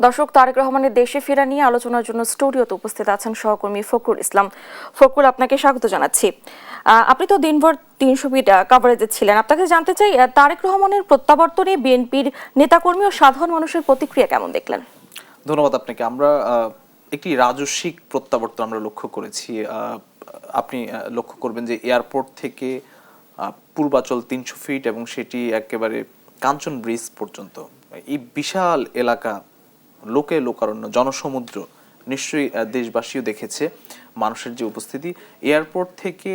দর্শক, তারেক রহমানের দেশে ফেরা নিয়ে আলোচনার জন্য স্টুডিওতে উপস্থিত আছেন সহকর্মী ফখরুল ইসলাম। ফখরুল, আপনাকে স্বাগত জানাচ্ছি। আপনি তো দিনভর 300 ফিট কভারেজে ছিলেন। আপনাকে জানতে চাই, তারেক রহমানের প্রত্যাবর্তনে বিএনপির নেতাকর্মী ও সাধারণ মানুষের প্রতিক্রিয়া কেমন দেখলেন? ধন্যবাদ আপনাকে। আমরা একটি রাজস্বিক প্রত্যাবর্তন আমরা লক্ষ্য করেছি। আপনি লক্ষ্য করবেন যে এয়ারপোর্ট থেকে পূর্বাচল 300 ফিট এবং সেটি একেবারে কাঞ্চন ব্রিজ পর্যন্ত এই বিশাল এলাকা, লোকে লোকারণ্য, জনসমুদ্র, নিশ্চয়ই দেশবাসীও দেখেছে মানুষের যে উপস্থিতি। এয়ারপোর্ট থেকে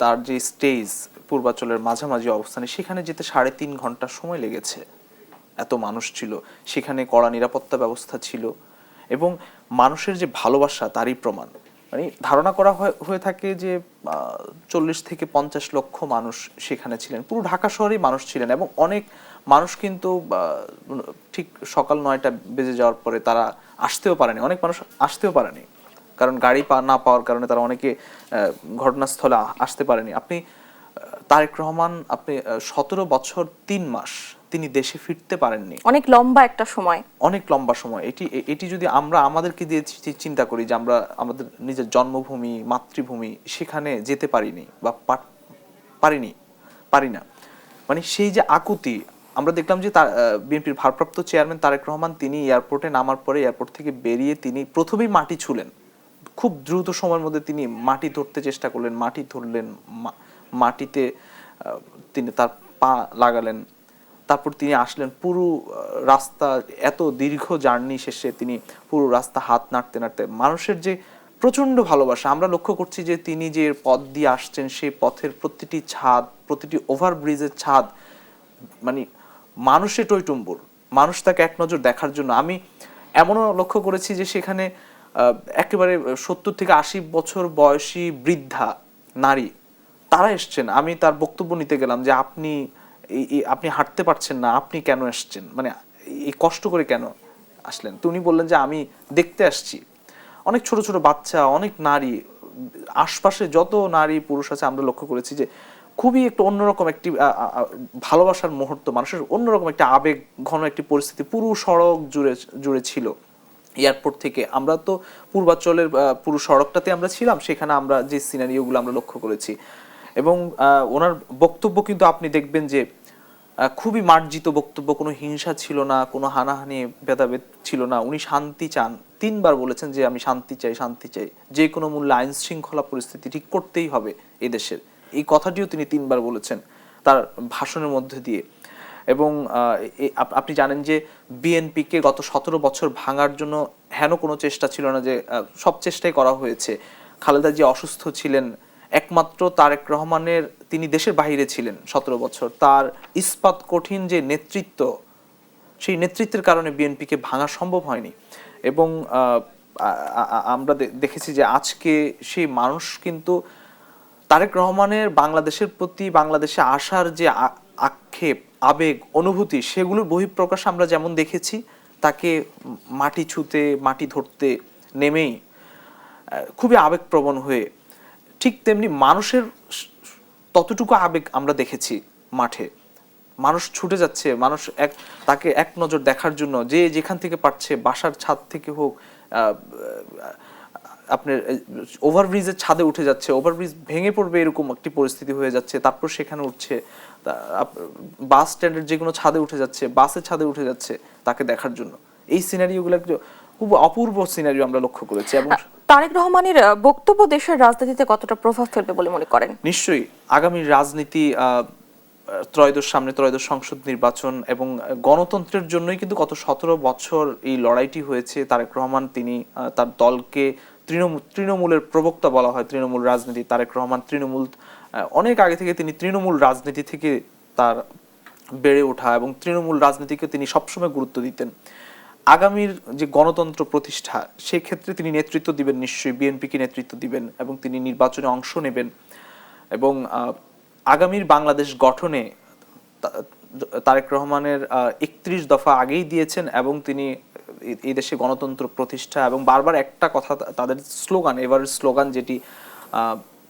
তার যে স্টেজ পূর্বাচলের মাঝামাঝি অবস্থানে, সেখানে যেতে 3.5 ঘন্টা সময় লেগেছে। এত মানুষ ছিল, সেখানে কড়া নিরাপত্তা ব্যবস্থা ছিল এবং মানুষের যে ভালোবাসা তারই প্রমাণ। মানে ধারণা করা হয়ে থাকে যে 40 থেকে 50 লক্ষ মানুষ সেখানে ছিলেন, পুরো ঢাকা শহরেই মানুষ ছিলেন এবং অনেক মানুষ কিন্তু ঠিক সকাল 9টা বেজে যাওয়ার পরে তারা আসতেও পারেনি, অনেক মানুষ আসতেও পারেনি, কারণ গাড়ি না পাওয়ার কারণে তারা অনেকে ঘটনাস্থলে আসতে পারেনি। আপনি তারেক রহমান, আপনি 17 বছর 3 মাস তিনি দেশে ফিরতে পারেননি। অনেক লম্বা একটা সময়, অনেক লম্বা সময়। এটি যদি আমরা আমাদেরকে দিয়ে চিন্তা করি যে আমরা আমাদের নিজের জন্মভূমি, মাতৃভূমি, সেখানে যেতে পারিনি বা পারি না, মানে সেই যে আকুতি আমরা দেখলাম যে বিএনপির ভারপ্রাপ্ত চেয়ারম্যান তারেক রহমান তিনি এয়ারপোর্টে নামার পরে এয়ারপোর্ট থেকে বেরিয়ে তিনি প্রথমেই মাটি ছুলেন। খুব দ্রুত সময়ের মধ্যে তিনি মাটি ধরতে চেষ্টা করলেন, মাটি ধরলেন, মাটিতে তিনি তার পা লাগালেন, তারপর তিনি আসলেন। পুরো রাস্তা, এত দীর্ঘ জার্নি শেষে তিনি পুরো রাস্তা হাত নাড়তে নাড়তে, মানুষের যে প্রচন্ড ভালোবাসা আমরা লক্ষ্য করছি যে তিনি যে পথ দিয়ে আসছেন সেই পথের প্রতিটি ছাদ, প্রতিটি ওভারব্রিজের ছাদ, মানে মানুষে টইটুম্বুর, মানুষ তাকে এক নজর দেখার জন্য। আমি এমনও লক্ষ্য করেছি যে সেখানে একেবারে 70 থেকে 80 বছর বয়সী বৃদ্ধা নারী তারা এসছেন। আমি তার বক্তব্য নিতে গেলাম যে আপনি হাঁটতে পারছেন না, আপনি কেন এসছেন, মানে এই কষ্ট করে কেন আসলেন? তো উনি বললেন যে আমি দেখতে আসছি। অনেক ছোট ছোট বাচ্চা, অনেক নারী, আশপাশে যত নারী পুরুষ আছে আমরা লক্ষ্য করেছি যে খুবই একটা অন্যরকম একটি ভালোবাসার মুহূর্ত, মানুষের অন্যরকম একটা আবেগ ঘন একটি পরিস্থিতি পুরো সড়ক জুড়ে ছিল। এয়ারপোর্ট থেকে আমরা তো পূর্বাচলের পুরো সড়কটাতে আমরা ছিলাম, সেখানে আমরা যে সিনারিওগুলো আমরা লক্ষ্য করেছি এবং ওনার বক্তব্য কিন্তু আপনি দেখবেন যে খুবই মার্জিত বক্তব্য, কোনো হিংসা ছিল না, কোনো হানাহানি ভেদাভেদ ছিল না। উনি শান্তি চান, 3বার বলেছেন যে আমি শান্তি চাই, শান্তি চাই, যে কোনো মূল্যে আইন শৃঙ্খলা পরিস্থিতি ঠিক করতেই হবে এদেশের, এই কথাটিও তিনি 3বার বলেছেন তার ভাষণের মধ্যে দিয়ে। এবং আপনি জানেন যে বিএনপিকে গত 17 বছর ভাঙার জন্য হেন কোনো চেষ্টা ছিল না, যে সব চেষ্টাই করা হয়েছে। খালেদা জিয়া অসুস্থ ছিলেন, একমাত্র তারেক রহমানের, তিনি দেশের বাইরে ছিলেন 17 বছর, তার ইস্পাত কঠিন যে নেতৃত্ব, সেই নেতৃত্বের কারণে বিএনপিকে ভাঙা সম্ভব হয়নি। এবং আমরা দেখেছি যে আজকে সেই মানুষ কিন্তু তারেক রহমানের বাংলাদেশের প্রতি, বাংলাদেশে আসার যে আক্ষেপ, আবেগ, অনুভূতি, সেগুলোর বহিঃপ্রকাশ আমরা যেমন দেখেছি তাকে মাটি ছুঁতে, মাটি ধরতে নেমেই খুবই আবেগপ্রবণ হয়ে, ঠিক তেমনি মানুষের ততটুকু আবেগ আমরা দেখেছি মাঠে। মানুষ ছুটে যাচ্ছে, মানুষ তাকে এক নজর দেখার জন্য যে যেখান থেকে পারছে, বাসার ছাদ থেকে হোক, আপনার ওভারব্রিজের ছাদে উঠে যাচ্ছে, ওভারব্রিজ ভেঙে পড়বে এরকম একটি পরিস্থিতি হয়ে যাচ্ছে, তারপর সেখানে উঠছে, বাস স্ট্যান্ডের যে কোনো ছাদে উঠে যাচ্ছে, বাসের ছাদে উঠে যাচ্ছে তাকে দেখার জন্য। এই সিনারিওগুলো খুব অপূর্ব সিনারিও আমরা লক্ষ্য করেছি। এবং তারেক রহমানের বক্তব্য দেশের রাজনীতিতে কতটা প্রভাব ফেলবে বলে মনে করেন? নিশ্চয়ই আগামী রাজনীতি, সামনে ত্রয়োদশ সংসদ নির্বাচন এবং গণতন্ত্রের জন্যই কিন্তু গত 17 বছর এই লড়াইটি হয়েছে। তারেক রহমান তিনি তার দলকে তৃণমূলের প্রবক্তা বলা হয়, তৃণমূল রাজনীতি। তারেক রহমান তৃণমূল, অনেক আগে থেকে তিনি তৃণমূল রাজনীতি থেকে তার বেড়ে ওঠা এবং তৃণমূল রাজনীতিকে তিনি সবসময় গুরুত্ব দিতেন। আগামীর যে গণতন্ত্র প্রতিষ্ঠা, সেই ক্ষেত্রে তিনি নেতৃত্ব দিবেন, নিশ্চয়ই বিএনপিকে নেতৃত্ব দিবেন এবং তিনি নির্বাচনে অংশ নেবেন এবং আগামীর বাংলাদেশ গঠনে তারেক রহমানের 31 দফা আগেই দিয়েছেন এবং তিনি এই দেশে গণতন্ত্র প্রতিষ্ঠা এবং বারবার একটা কথা তাদের স্লোগান, এবারের স্লোগান যেটি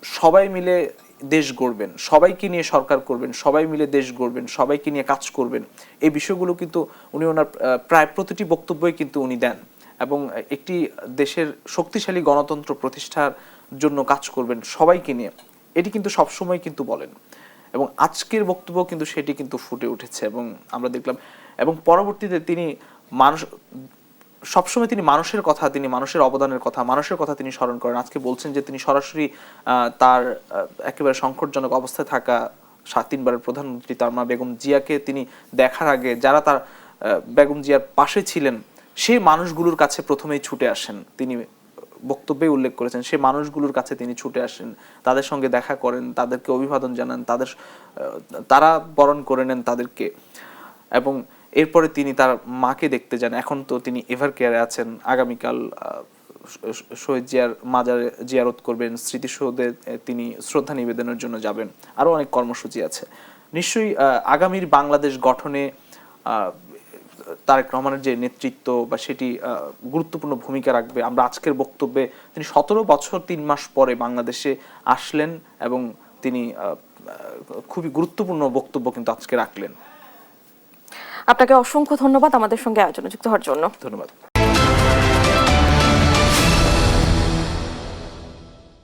সবাই মিলে দেশ গড়বেন, সবাইকে নিয়ে সরকার করবেন, সবাই মিলে দেশ গড়বেন, সবাইকে নিয়ে কাজ করবেন, এই বিষয়গুলো কিন্তু উনি ওনার প্রায় প্রতিটি বক্তব্যই কিন্তু উনি দেন এবং একটি দেশের শক্তিশালী গণতন্ত্র প্রতিষ্ঠার জন্য কাজ করবেন সবাইকে নিয়ে, এটি কিন্তু সবসময় কিন্তু বলেন এবং আজকের বক্তব্য কিন্তু সেটি কিন্তু ফুটে উঠেছে এবং আমরা দেখলাম এবং পরবর্তীতে তিনি মানুষ সবসময় তিনি মানুষের কথা, তিনি মানুষের অবদানের কথা, মানুষের কথা তিনি স্মরণ করেন। আজকে বলছেন যে তিনি সরাসরি তার একেবারে সংকটজনক অবস্থায় থাকা 3 বারের প্রধানমন্ত্রী তার মা বেগম জিয়াকে তিনি দেখার আগে যারা তার বেগম জিয়ার পাশে ছিলেন সেই মানুষগুলোর কাছে প্রথমেই ছুটে আসেন। তিনি বক্তব্যে উল্লেখ করেছেন সেই মানুষগুলোর কাছে তিনি ছুটে আসেন, তাদের সঙ্গে দেখা করেন, তাদেরকে অভিবাদন জানান, তারা বরণ করে নেন তাদেরকে এবং এরপরে তিনি তার মাকে দেখতে যান। এখন তো তিনি এভার কেয়ারে আছেন, আগামীকাল শহীদ জিয়ার মাজারে জিয়ারত করবেন, স্মৃতিসৌধে তিনি শ্রদ্ধা নিবেদনের জন্য যাবেন, আরো অনেক কর্মসূচি আছে। নিশ্চয়ই আগামীর বাংলাদেশ গঠনে তারেক রহমানের যে নেতৃত্ব বা সেটি গুরুত্বপূর্ণ ভূমিকা রাখবে। আমরা আজকের বক্তব্যে তিনি 17 বছর 3 মাস পরে বাংলাদেশে আসলেন এবং তিনি খুবই গুরুত্বপূর্ণ বক্তব্য কিন্তু আজকে রাখলেন। আপনাকে অসংখ্য ধন্যবাদ আমাদের সঙ্গে আয়োজনে যুক্ত হওয়ার জন্য। ধন্যবাদ।